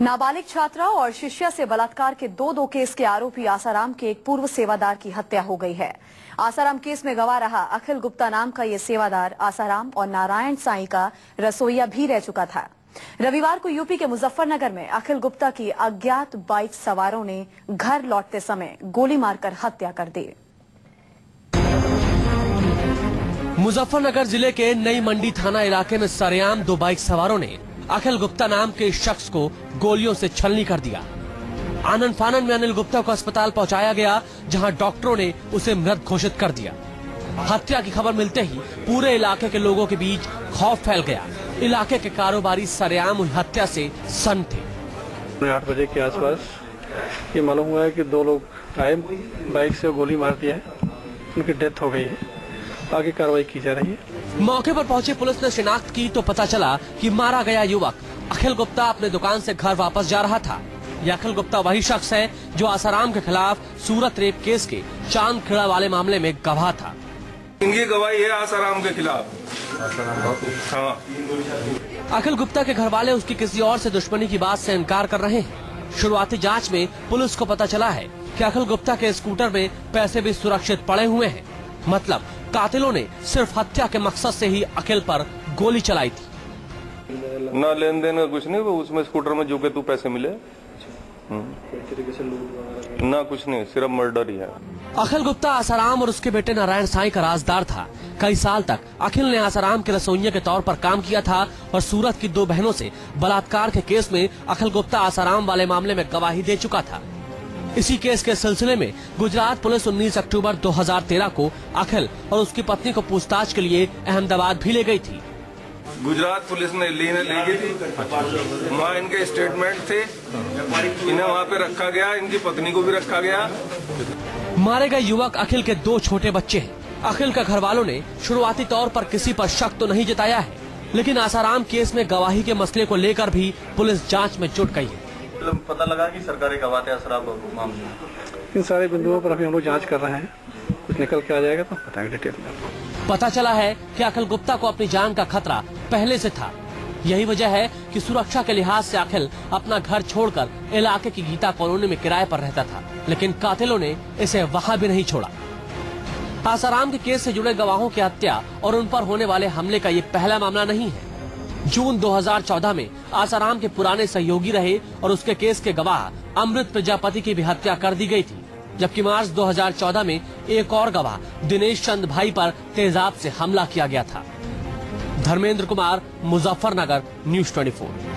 नाबालिग छात्रा और शिष्या से बलात्कार के दो केस के आरोपी आसाराम के एक पूर्व सेवादार की हत्या हो गई है। आसाराम केस में गवाह रहा अखिल गुप्ता नाम का ये सेवादार आसाराम और नारायण साईं का रसोइया भी रह चुका था। रविवार को यूपी के मुजफ्फरनगर में अखिल गुप्ता की अज्ञात बाइक सवारों ने घर लौटते समय गोली मारकर हत्या कर दी। मुजफ्फरनगर जिले के नई मंडी थाना इलाके में सरेआम दो बाइक सवारों ने अखिल गुप्ता नाम के शख्स को गोलियों से छलनी कर दिया। आनन फानन में अनिल गुप्ता को अस्पताल पहुंचाया गया, जहां डॉक्टरों ने उसे मृत घोषित कर दिया। हत्या की खबर मिलते ही पूरे इलाके के लोगों के बीच खौफ फैल गया। इलाके के कारोबारी सरेआम हुई हत्या से सन्न थे। 8 बजे के आसपास ये मालूम हुआ है कि 2 लोग आए, बाइक से गोली मार दिया है, उनकी डेथ हो गई है। आगे कार्रवाई की जा रही है। मौके पर पहुंची पुलिस ने शिनाख्त की तो पता चला कि मारा गया युवक अखिल गुप्ता अपने दुकान से घर वापस जा रहा था। यह अखिल गुप्ता वही शख्स है जो आसाराम के खिलाफ सूरत रेप केस के चांद खेड़ा वाले मामले में गवाह था। इनकी गवाही है आसाराम के खिलाफ। हाँ। अखिल गुप्ता के घर वाले उसकी किसी और से दुश्मनी की बात से इनकार कर रहे हैं। शुरुआती जांच में पुलिस को पता चला है कि अखिल गुप्ता के स्कूटर में पैसे भी सुरक्षित पड़े हुए हैं। मतलब कातिलों ने सिर्फ हत्या के मकसद से ही अखिल पर गोली चलाई थी। ना लेन देन का कुछ नहीं, वो उसमें स्कूटर में जो के तू पैसे मिले ना, कुछ नहीं, सिर्फ मर्डर ही है। अखिल गुप्ता आसाराम और उसके बेटे नारायण साईं का राजदार था। कई साल तक अखिल ने आसाराम के रसोइये के तौर पर काम किया था और सूरत की 2 बहनों से बलात्कार के केस में अखिल गुप्ता आसाराम वाले मामले में गवाही दे चुका था। इसी केस के सिलसिले में गुजरात पुलिस 19 अक्टूबर 2013 को अखिल और उसकी पत्नी को पूछताछ के लिए अहमदाबाद भी ले गई थी। गुजरात पुलिस ने ले गई थी, वहाँ इनके स्टेटमेंट थे, इन्हें वहाँ पे रखा गया, इनकी पत्नी को भी रखा गया। मारे गए युवक अखिल के 2 छोटे बच्चे हैं। अखिल के घर वालों ने शुरुआती तौर पर किसी पर शक तो नहीं जताया है, लेकिन आसाराम केस में गवाही के मसले को लेकर भी पुलिस जाँच में जुट गई है। पता लगा कि सरकारी गवाह थे आसाराम मामले। इन सारे बिंदुओं पर अभी हम लोग जांच कर रहे हैं, कुछ निकल के आ जाएगा तो बताएंगे डिटेल में। पता चला है कि अखिल गुप्ता को अपनी जान का खतरा पहले से था। यही वजह है कि सुरक्षा के लिहाज से अखिल अपना घर छोड़कर इलाके की गीता कॉलोनी में किराए पर रहता था, लेकिन कातिलों ने इसे वहां भी नहीं छोड़ा। आसाराम के केस से जुड़े गवाहों की हत्या और उन पर होने वाले हमले का ये पहला मामला नहीं है। जून 2014 में आसाराम के पुराने सहयोगी रहे और उसके केस के गवाह अमृत प्रजापति की भी हत्या कर दी गई थी, जबकि मार्च 2014 में एक और गवाह दिनेश चंद भाई पर तेजाब से हमला किया गया था। धर्मेंद्र कुमार, मुजफ्फरनगर, न्यूज़ 24।